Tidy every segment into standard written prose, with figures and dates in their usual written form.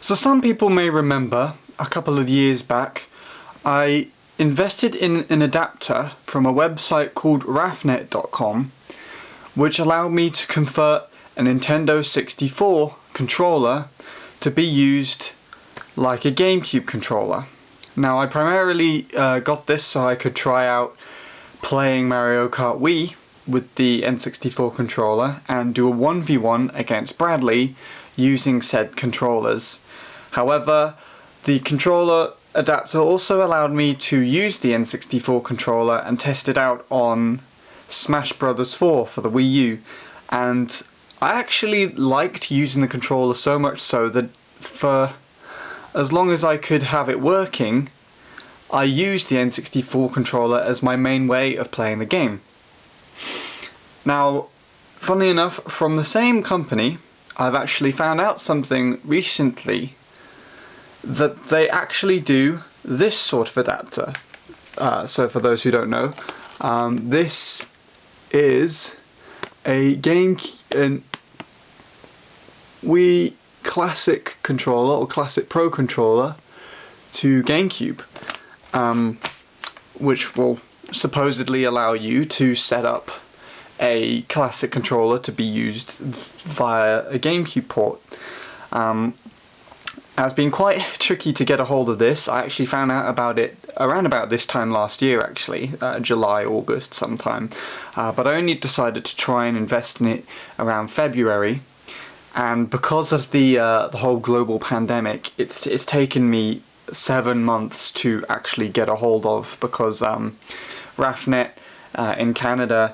So some people may remember, a couple of years back, I invested in an adapter from a website called Raphnet.com, which allowed me to convert a Nintendo 64 controller to be used like a GameCube controller. Now I primarily got this so I could try out playing Mario Kart Wii with the N64 controller and do a 1v1 against Bradley using said controllers. However, the controller adapter also allowed me to use the N64 controller and test it out on Smash Bros. 4 for the Wii U, and I actually liked using the controller so much so that for as long as I could have it working, I used the N64 controller as my main way of playing the game. Now, funnily enough, from the same company, I've actually found out something recently, that they actually do this sort of adapter. So for those who don't know, this is a Wii Classic Controller, or Classic Pro Controller, to GameCube, which will supposedly allow you to set up a Classic Controller to be used via a GameCube port. It's been quite tricky to get a hold of this. I actually found out about it around about this time last year, actually, July, August sometime, but I only decided to try and invest in it around February. And because of the whole global pandemic, it's taken me 7 months to actually get a hold of, because Raphnet in Canada,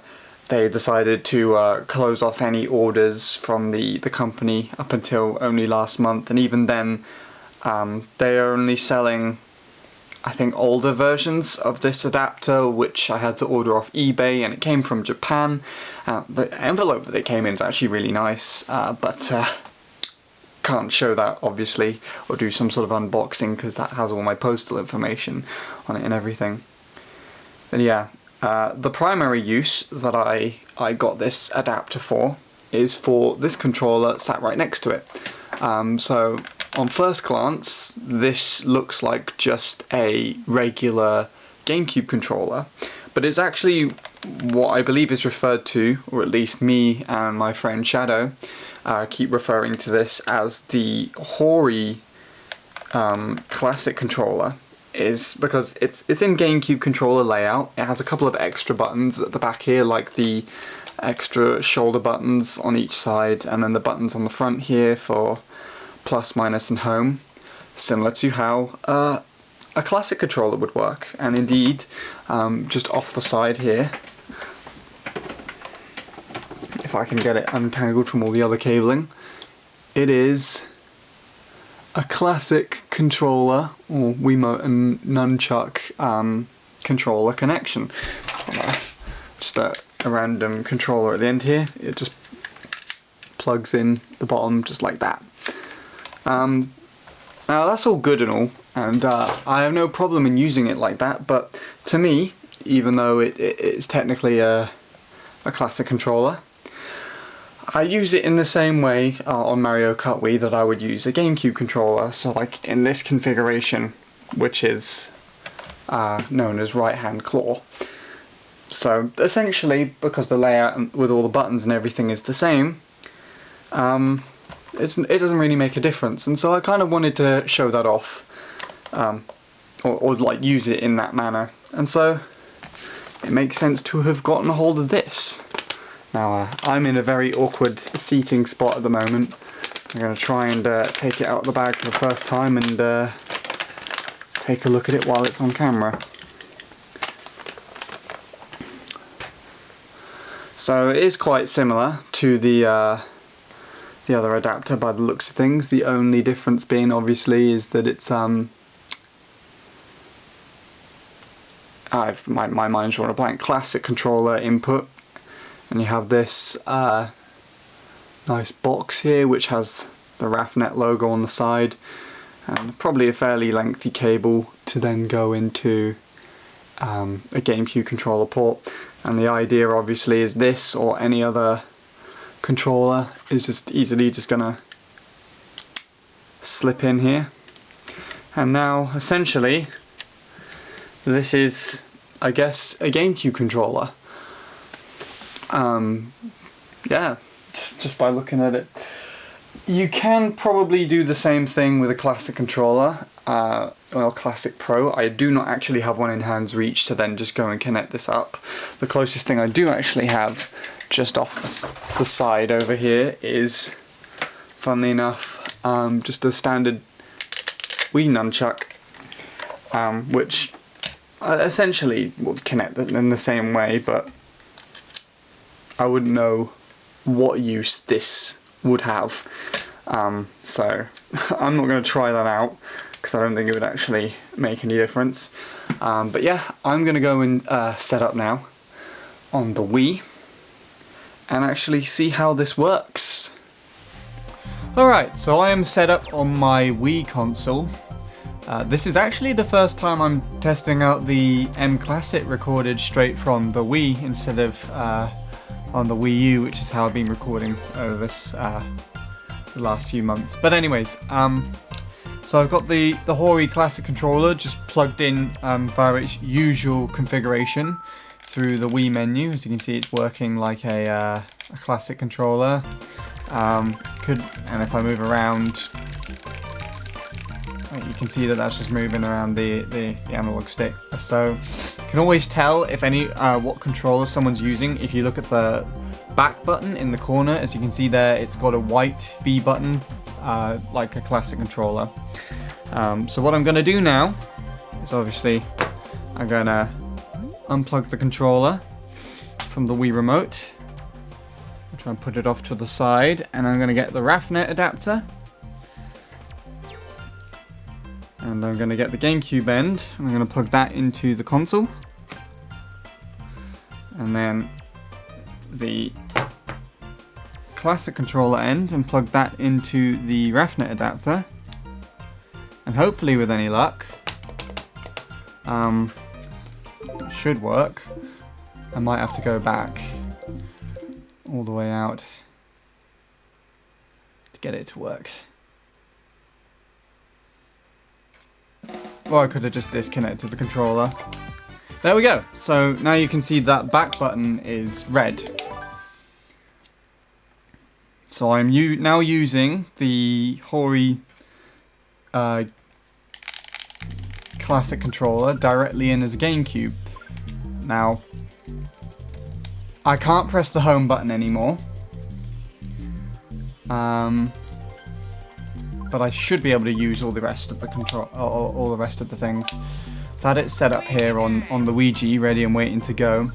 they decided to close off any orders from the company up until only last month, and even then they are only selling, I think, older versions of this adapter, which I had to order off eBay, and it came from Japan. The envelope that it came in is actually really nice, but can't show that obviously, or do some sort of unboxing, because that has all my postal information on it and everything. But yeah, the primary use that I got this adapter for is for this controller sat right next to it. So on first glance, this looks like just a regular GameCube controller, but it's actually what I believe is referred to, or at least me and my friend Shadow keep referring to this as the HORI Classic Controller, is because it's in GameCube controller layout. It has a couple of extra buttons at the back here, like the extra shoulder buttons on each side, and then the buttons on the front here for plus, minus and home, similar to how a classic controller would work. And indeed, just off the side here, if I can get it untangled from all the other cabling, it is a classic controller, or Wiimote and Nunchuk controller connection. Just a random controller at the end here. It just plugs in the bottom just like that. Now that's all good and all, and I have no problem in using it like that, but to me, even though it's technically a classic controller, I use it in the same way on Mario Kart Wii that I would use a GameCube controller. So like in this configuration, which is known as right-hand claw. So essentially, because the layout with all the buttons and everything is the same, it doesn't really make a difference. And so I kind of wanted to show that off, or like use it in that manner. And so it makes sense to have gotten a hold of this. Now I'm in a very awkward seating spot at the moment. I'm going to try and take it out of the bag for the first time and take a look at it while it's on camera. So it is quite similar to the other adapter by the looks of things. The only difference being obviously is that it's my mind's drawn a blank, classic controller input. And you have this nice box here which has the Raphnet logo on the side, and probably a fairly lengthy cable to then go into a GameCube controller port. And the idea obviously is this, or any other controller, is just easily just gonna slip in here. And now, essentially, this is, I guess, a GameCube controller. Yeah, just by looking at it. You can probably do the same thing with a Classic controller, well, Classic Pro. I do not actually have one in hand's reach to then just go and connect this up. The closest thing I do actually have, just off the side over here, is, funnily enough, just a standard Wii Nunchuk, which essentially would connect in the same way, but I wouldn't know what use this would have. So I'm not going to try that out because I don't think it would actually make any difference. But yeah, I'm going to go and set up now on the Wii and actually see how this works. Alright, so I am set up on my Wii console. This is actually the first time I'm testing out the M Classic recorded straight from the Wii instead of on the Wii U, which is how I've been recording over this the last few months. But anyways, so I've got the HORI Classic Controller just plugged in via its usual configuration through the Wii menu. As you can see, it's working like a Classic controller. And if I move around, you can see that that's just moving around the analog stick. So you can always tell if what controller someone's using if you look at the back button in the corner. As you can see there, it's got a white B button like a Classic controller. So what I'm going to do now is obviously I'm going to unplug the controller from the Wii remote. I'll try and put it off to the side, and I'm going to get the Raphnet adapter. And I'm going to get the GameCube end, and I'm going to plug that into the console. And then the Classic controller end, and plug that into the Raphnet adapter. And hopefully with any luck, it should work. I might have to go back all the way out to get it to work. Or I could have just disconnected the controller. There we go. So now you can see that back button is red. So I'm now using the HORI Classic controller directly in as a GameCube. Now, I can't press the home button anymore. But I should be able to use all the rest of the all the rest of the things. So I had it set up here on the Ouija, ready and waiting to go.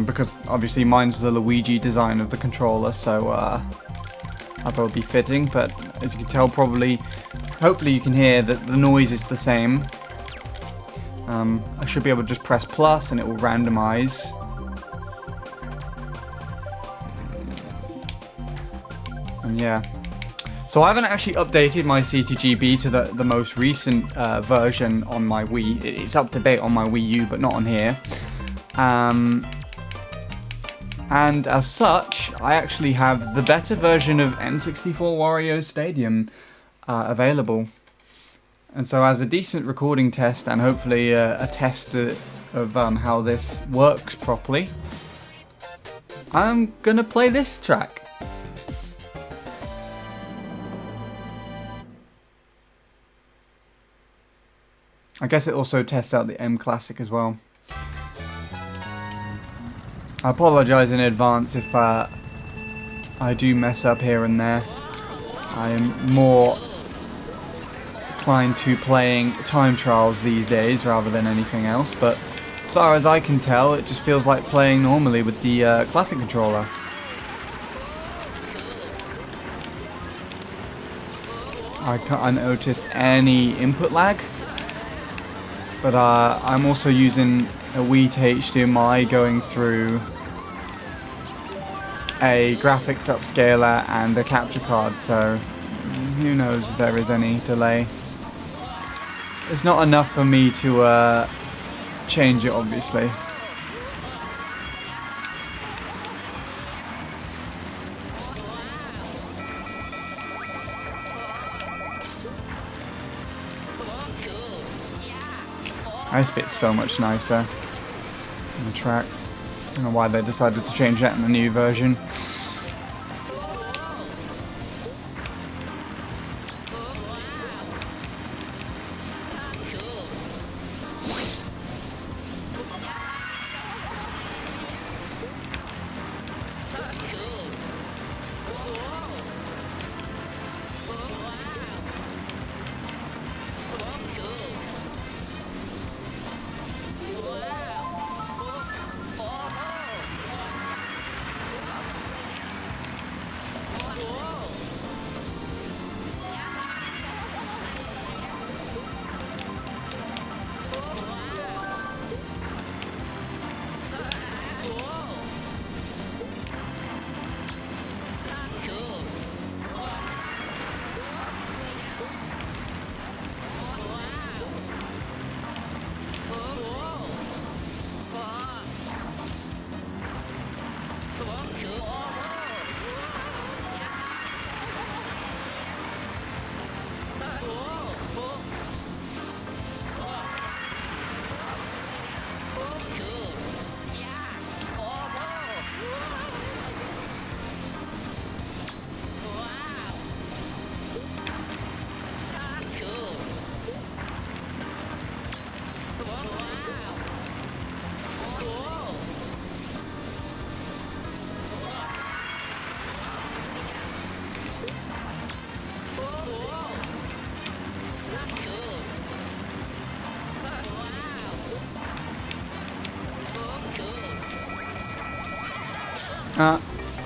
Because obviously mine's the Luigi design of the controller, so I thought it would be fitting. But as you can tell, hopefully you can hear that the noise is the same. I should be able to just press plus and it will randomize. And yeah. So I haven't actually updated my CTGB to the most recent version on my Wii. It's up to date on my Wii U, but not on here. And as such, I actually have the better version of N64 Wario Stadium available. And so as a decent recording test and hopefully a test of how this works properly, I'm gonna play this track. I guess it also tests out the M Classic as well. I apologise in advance if I do mess up here and there. I am more inclined to playing time trials these days rather than anything else, but as far as I can tell, it just feels like playing normally with the Classic controller. I can't notice any input lag, but I'm also using a Wii to HDMI going through a graphics upscaler and a capture card, so who knows if there is any delay. It's not enough for me to change it, obviously. This bit's so much nicer on the track. I don't know why they decided to change that in the new version.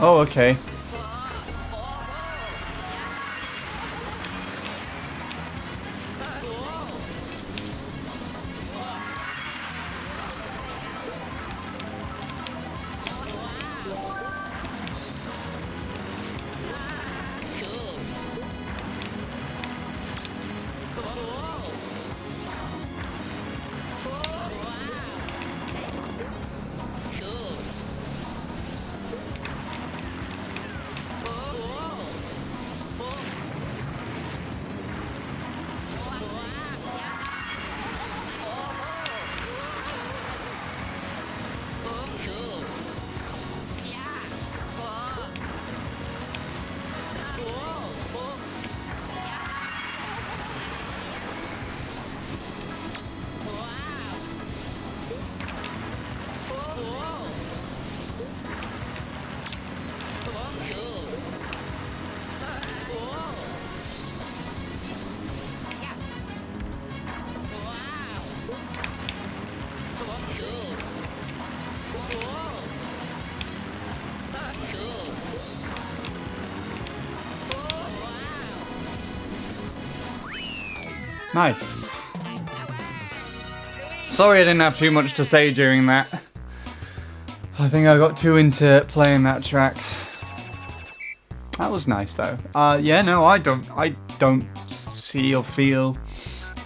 Oh, okay. Nice. Sorry I didn't have too much to say during that. I think I got too into playing that track. That was nice though. Yeah, no, I don't see or feel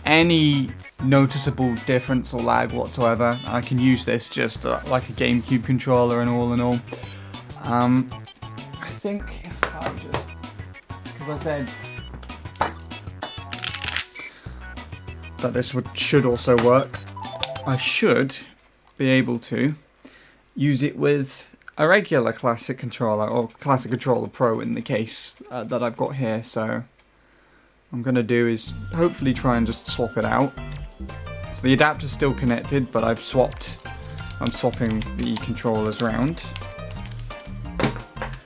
any noticeable difference or lag whatsoever. I can use this just like a GameCube controller and all in all. I think if I just, because I said that this should also work, I should be able to use it with a regular Classic Controller, or Classic Controller Pro in the case that I've got here. So what I'm going to do is hopefully try and just swap it out. So the adapter's still connected, but I'm swapping the controllers around.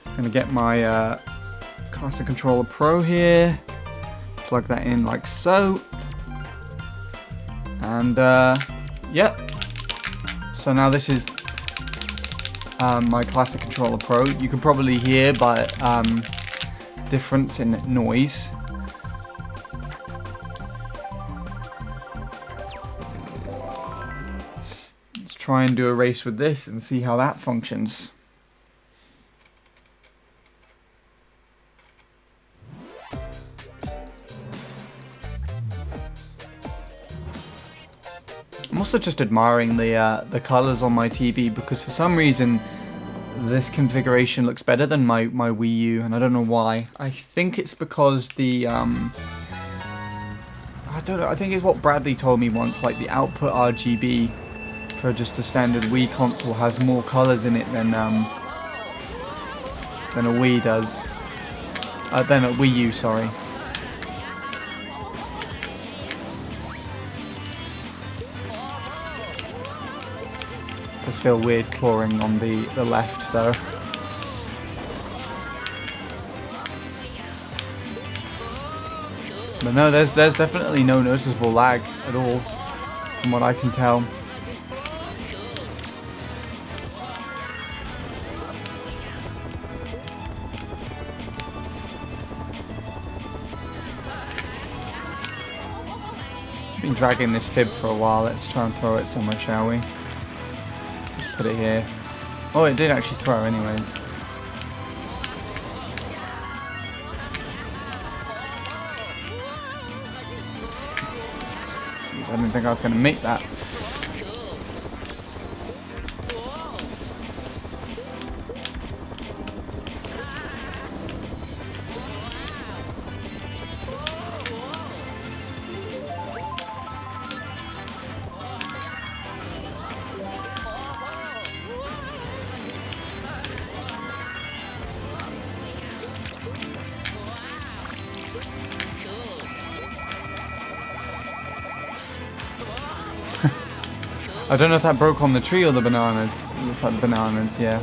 I'm going to get my Classic Controller Pro here, plug that in like so, and yep. So now this is my Classic Controller Pro. You can probably hear by difference in noise. Let's try and do a race with this and see how that functions. I'm also just admiring the colours on my TV, because for some reason this configuration looks better than my Wii U, and I don't know why. I think it's because the I don't know, I think it's what Bradley told me once, like the output RGB for just a standard Wii console has more colours in it than a Wii does. Than a Wii U, sorry. Does feel weird clawing on the left though. But no, there's definitely no noticeable lag at all, from what I can tell. Been dragging this fib for a while. Let's try and throw it somewhere, shall we? Just put it here. Oh, it did actually throw anyways. I didn't think I was going to make that. I don't know if that broke on the tree or the bananas. It looks like the bananas, yeah.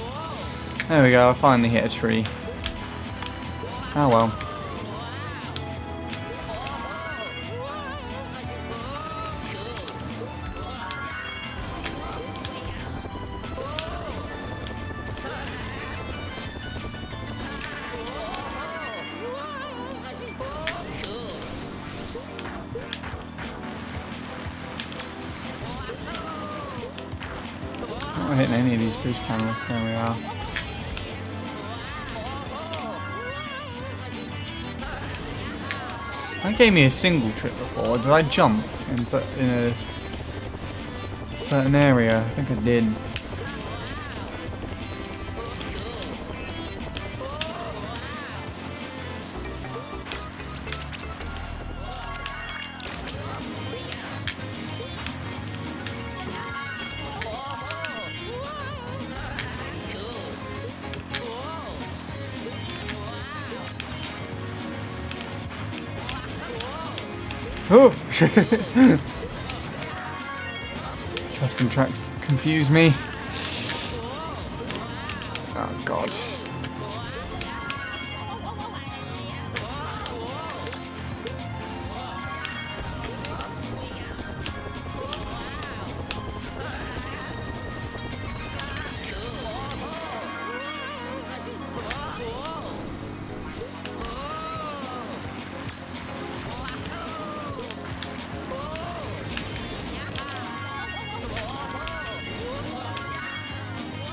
There we go, I finally hit a tree. Oh well. I'm not hitting any of these boost panels. There we are. That gave me a single trip before. Did I jump in a certain area? I think I did. Oh! Custom tracks confuse me. Oh god.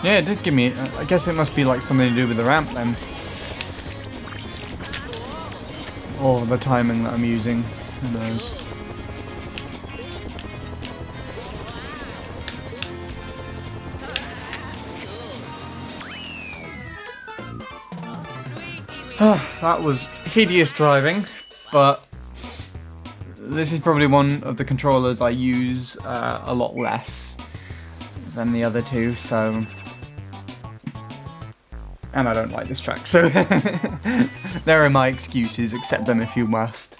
Yeah, it did give me... I guess it must be like something to do with the ramp then. Or the timing that I'm using. Who knows. That was hideous driving, but this is probably one of the controllers I use a lot less than the other two, so... And I don't like this track, so there are my excuses, accept them if you must.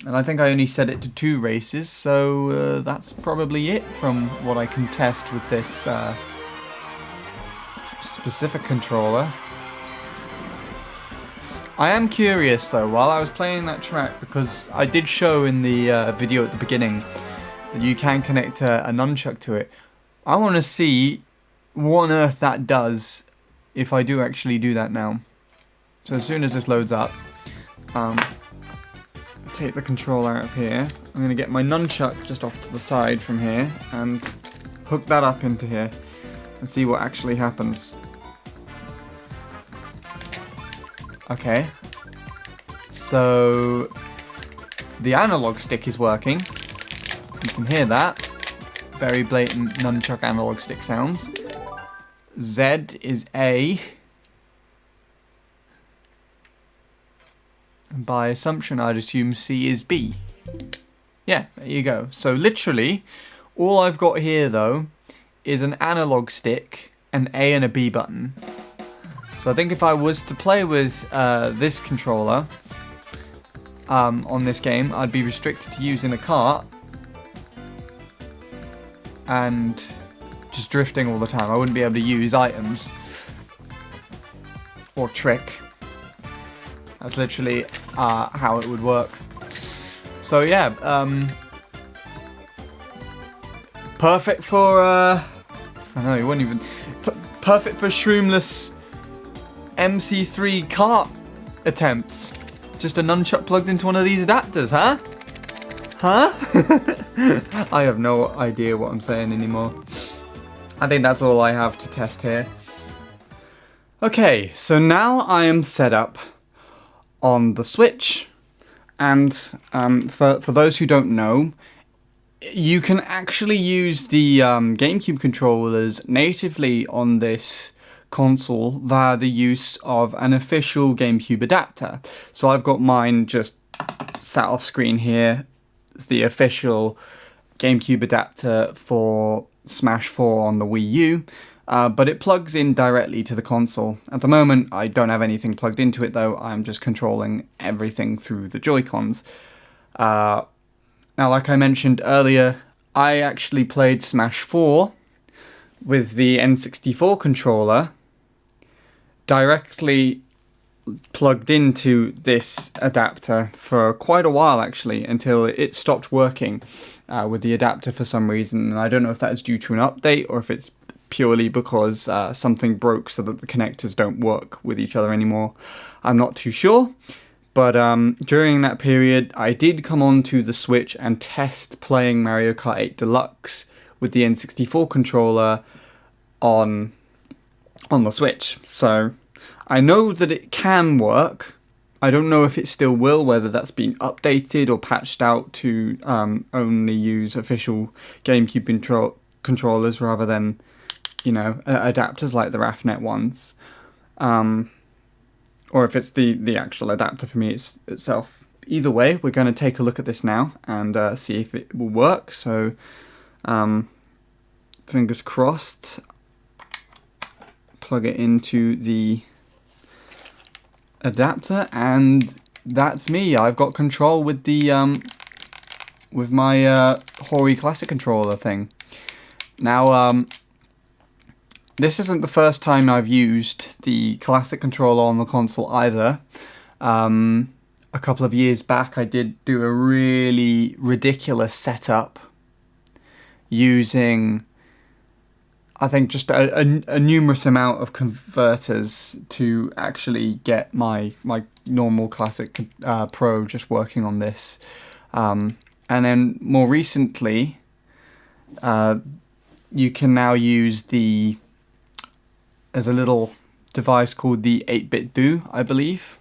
And I think I only set it to 2 races, so that's probably it from what I can test with this specific controller. I am curious though, while I was playing that track, because I did show in the video at the beginning that you can connect a nunchuck to it. I want to see what on earth that does if I do actually do that now. So as soon as this loads up, take the controller out of here. I'm going to get my nunchuck just off to the side from here and hook that up into here and see what actually happens. Okay, so the analog stick is working. You can hear that. Very blatant nunchuck analog stick sounds. Z is A. And by assumption, I'd assume C is B. Yeah, there you go. So literally, all I've got here though is an analog stick, an A and a B button. So I think if I was to play with this controller on this game, I'd be restricted to using a kart and just drifting all the time. I wouldn't be able to use items or trick. That's literally how it would work. So yeah, perfect for I don't know, you wouldn't even perfect for shroomless MC3 kart attempts. Just a nunchuck plugged into one of these adapters, huh? Huh? I have no idea what I'm saying anymore. I think that's all I have to test here. Okay, so now I am set up on the Switch, and for those who don't know, you can actually use the GameCube controllers natively on this console via the use of an official GameCube adapter. So I've got mine just sat off screen here. It's the official GameCube adapter for Smash 4 on the Wii U. But it plugs in directly to the console. At the moment, I don't have anything plugged into it though. I'm just controlling everything through the Joy-Cons. Now, like I mentioned earlier, I actually played Smash 4 with the N64 controller directly plugged into this adapter for quite a while actually, until it stopped working with the adapter for some reason. And I don't know if that's due to an update or if it's purely because something broke so that the connectors don't work with each other anymore. I'm not too sure. But during that period, I did come onto the Switch and test playing Mario Kart 8 Deluxe with the N64 controller on the Switch. So I know that it can work. I don't know if it still will, whether that's been updated or patched out to only use official GameCube controllers rather than, you know, adapters like the Raphnet ones. Or if it's the actual adapter for me itself. Either way, we're going to take a look at this now and see if it will work. So, fingers crossed. Plug it into the adapter, and that's me. I've got control with the with my HORI Classic Controller thing. Now, this isn't the first time I've used the Classic Controller on the console either. A couple of years back I did do a really ridiculous setup using, I think, just a numerous amount of converters to actually get my normal Classic Pro just working on this. And then more recently, you can now use there's a little device called the 8-bit Do, I believe,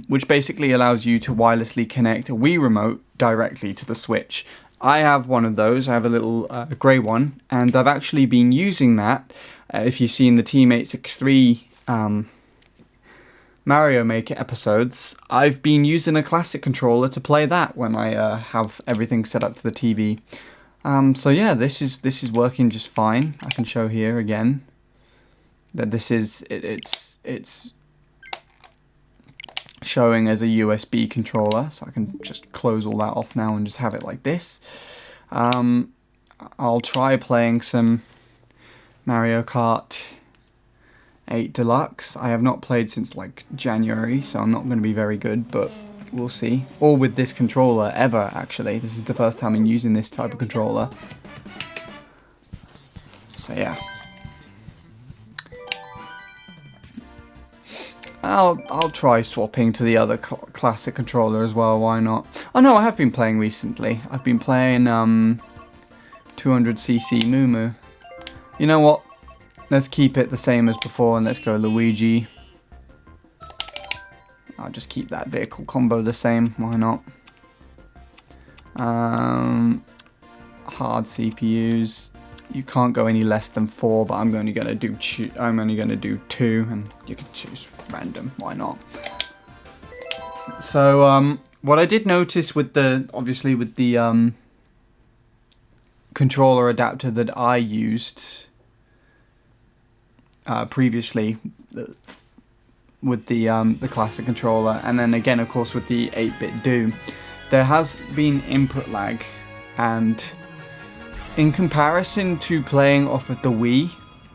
which basically allows you to wirelessly connect a Wii remote directly to the Switch. I have one of those. I have a little grey one, and I've actually been using that. If you've seen the Team 863 Mario Maker episodes, I've been using a Classic controller to play that when I have everything set up to the TV. So yeah, this is working just fine. I can show here again that it's showing as a USB controller, so I can just close all that off now and just have it like this. I'll try playing some Mario Kart 8 Deluxe. I have not played since like January, so I'm not going to be very good, but we'll see. Or with this controller ever, actually. This is the first time I'm using this type of controller. So yeah. I'll try swapping to the other Classic controller as well, why not? Oh no, I have been playing recently. I've been playing 200cc Moo. You know what? Let's keep it the same as before and let's go Luigi. I'll just keep that vehicle combo the same, why not? Hard CPUs. You can't go any less than 4, but I'm only gonna do 2, and you can choose random. Why not? So what I did notice with the controller adapter that I used previously with the classic controller, and then again of course with the 8-bit Do, there has been input lag, and in comparison to playing off of the Wii,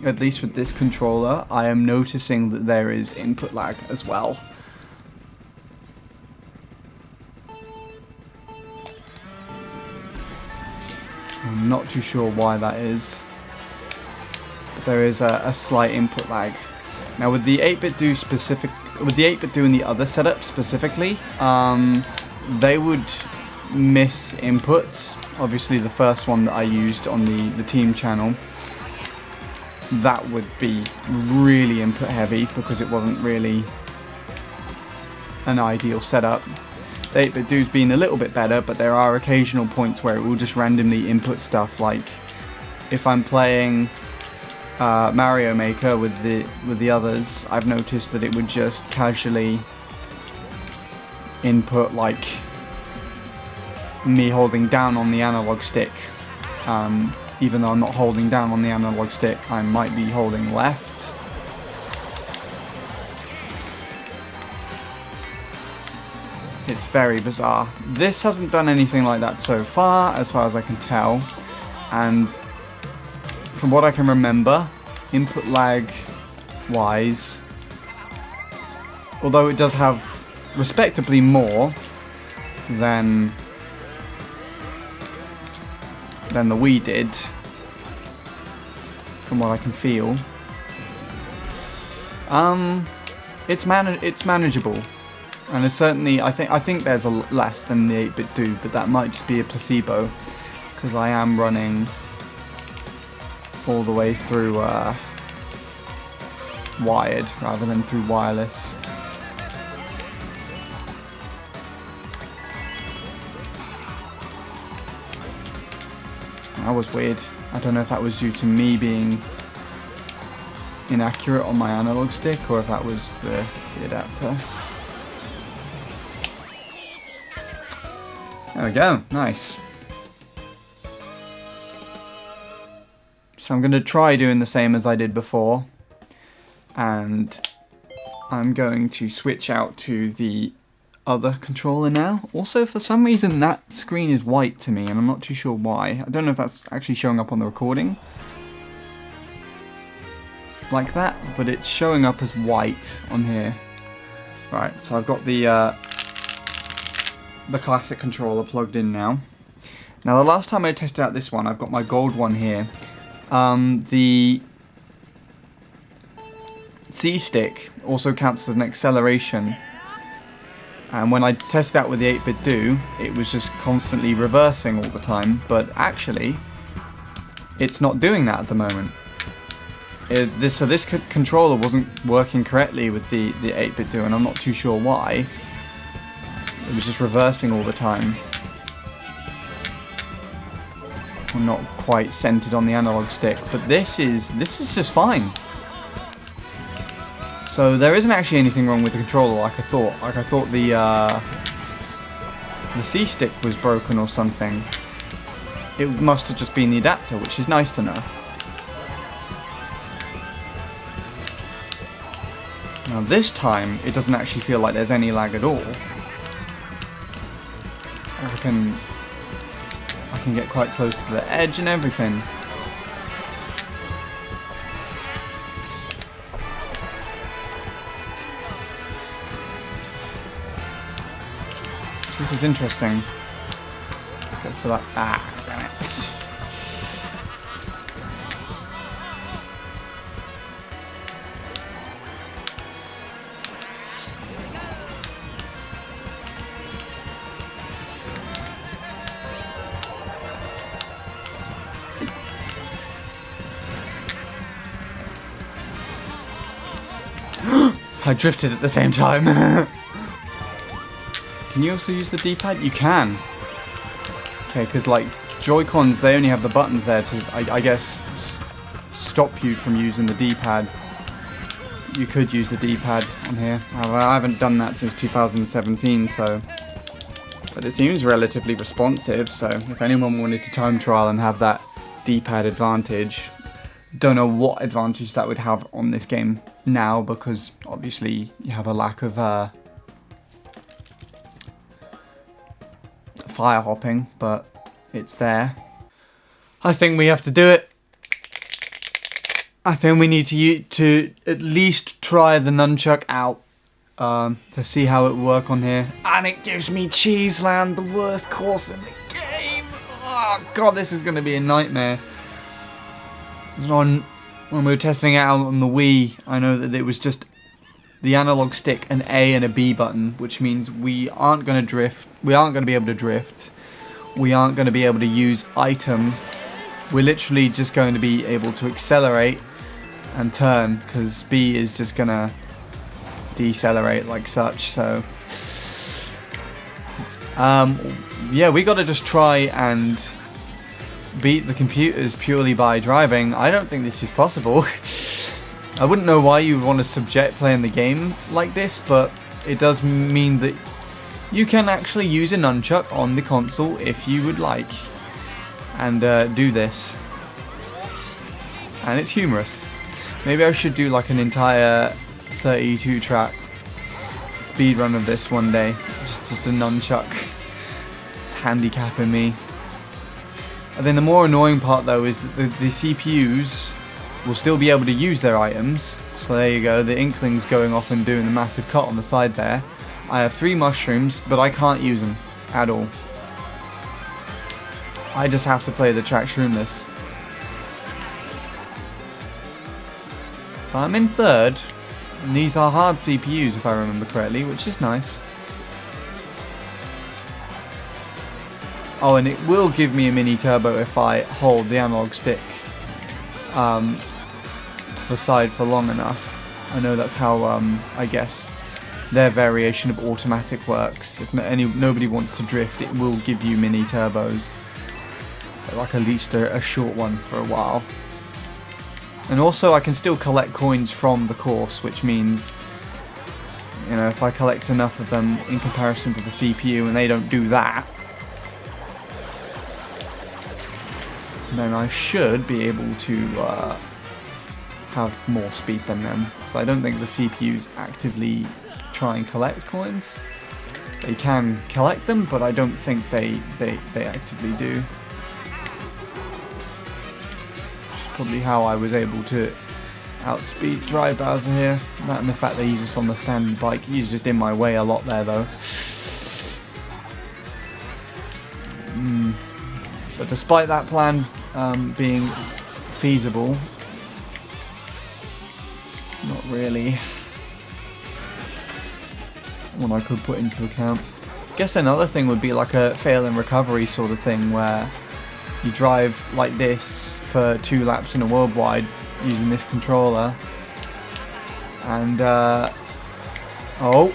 at least with this controller, I am noticing that there is input lag as well. I'm not too sure why that is, but there is a slight input lag. Now with the 8-bit Do and the other setup specifically, they would miss inputs. Obviously the first one that I used on the team channel, that would be really input heavy because it wasn't really an ideal setup. The 8-bit Do's been a little bit better, but there are occasional points where it will just randomly input stuff, like if I'm playing Mario Maker with the others, I've noticed that it would just casually input like me holding down on the analog stick, even though I'm not holding down on the analog stick, I might be holding left. It's very bizarre. This hasn't done anything like that so far as I can tell, and from what I can remember, input lag wise, although it does have respectably more than the Wii did, from what I can feel, it's manageable, and it's certainly, I think there's a less than the 8-bit Do, but that might just be a placebo because I am running all the way through wired rather than through wireless. That was weird. I don't know if that was due to me being inaccurate on my analog stick or if that was the adapter. There we go, nice. So I'm going to try doing the same as I did before, and I'm going to switch out to the other controller now. Also, for some reason that screen is white to me, and I'm not too sure why. I don't know if that's actually showing up on the recording like that, but it's showing up as white on here. Right, so I've got the classic controller plugged in now. Now the last time I tested out this one, I've got my gold one here. The C-stick also counts as an acceleration, and when I tested out with the 8-bit Do, it was just constantly reversing all the time, but actually it's not doing that at the moment. So this controller wasn't working correctly with the 8-bit Do, and I'm not too sure why. It was just reversing all the time. I'm not quite centered on the analog stick, but this is just fine. So there isn't actually anything wrong with the controller like I thought. Like I thought the C-stick was broken or something. It must have just been the adapter, which is nice to know. Now this time, it doesn't actually feel like there's any lag at all. I can get quite close to the edge and everything. This is interesting. Let's go for that. Ah, damn it. I drifted at the same time. Can you also use the D-pad? You can. Okay, because like Joy-Cons, they only have the buttons there to, I guess, stop you from using the D-pad. you could use the D-pad on here. I haven't done that since 2017, so... But it seems relatively responsive, so if anyone wanted to time trial and have that D-pad advantage, don't know what advantage that would have on this game now, because obviously you have a lack of fire hopping, but it's there. I think we have to do it. I think we need to at least try the Nunchuk out to see how it will work on here. And it gives me Cheeseland, the worst course in the game. Oh god, this is going to be a nightmare. When we were testing it out on the Wii, I know that it was just the analog stick, an A and a B button, which means we aren't going to drift. We aren't going to be able to drift. We aren't going to be able to use item. We're literally just going to be able to accelerate and turn, because B is just going to decelerate like such. So yeah, we got to just try and beat the computers purely by driving. I don't think this is possible. I wouldn't know why you would want to subject playing the game like this, but it does mean that you can actually use a nunchuck on the console if you would like, and do this. And it's humorous. Maybe I should do like an entire 32 track speedrun of this one day. Just a nunchuck. It's handicapping me. And then the more annoying part though is that the CPUs will still be able to use their items. So there you go, the Inkling's going off and doing the massive cut on the side there. I have 3 mushrooms, but I can't use them at all. I just have to play the track shroomless. I'm in 3rd, and these are hard CPUs if I remember correctly, which is nice. Oh, and it will give me a mini turbo if I hold the analog stick to the side for long enough. I know that's how, I guess, their variation of automatic works. If nobody wants to drift, it will give you mini turbos. Like at least a short one for a while. And also I can still collect coins from the course, which means, you know, if I collect enough of them in comparison to the CPU and they don't do that, then I should be able to have more speed than them. So I don't think the CPUs actively try and collect coins. They can collect them, but I don't think they actively do. Probably how I was able to outspeed Dry Bowser here. That and the fact that he's just on the standard bike. He's just in my way a lot there though. But despite that plan being feasible, it's not really one I could put into account. I guess another thing would be like a fail and recovery sort of thing, where you drive like this for 2 laps in a worldwide using this controller, and oh,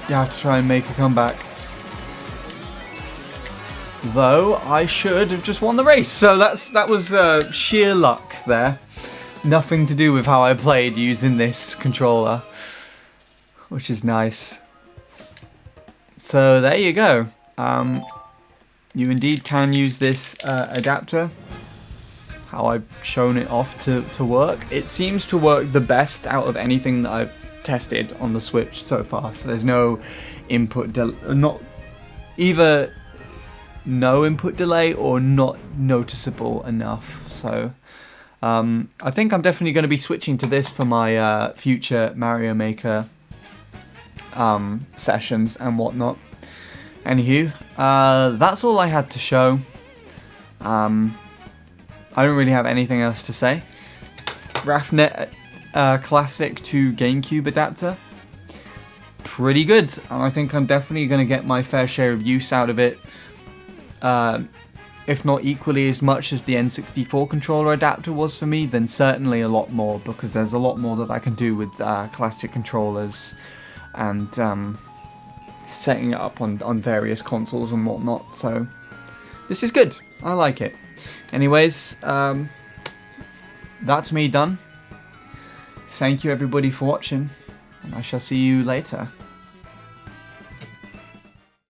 you have to try and make a comeback. Though I should have just won the race, so that was sheer luck there. Nothing to do with how I played using this controller, which is nice. So there you go. You indeed can use this adapter, how I've shown it off to work. It seems to work the best out of anything that I've tested on the Switch so far. So there's no input not either no input delay or not noticeable enough. So I think I'm definitely going to be switching to this for my future Mario Maker sessions and whatnot. Anywho, that's all I had to show. I don't really have anything else to say. Raphnet Classic to GameCube adapter. Pretty good. And I think I'm definitely going to get my fair share of use out of it. If not equally as much as the N64 controller adapter was for me, then certainly a lot more, because there's a lot more that I can do with classic controllers and setting it up on various consoles and whatnot. So this is good. I like it. Anyways, that's me done. thank you everybody for watching, and I shall see you later.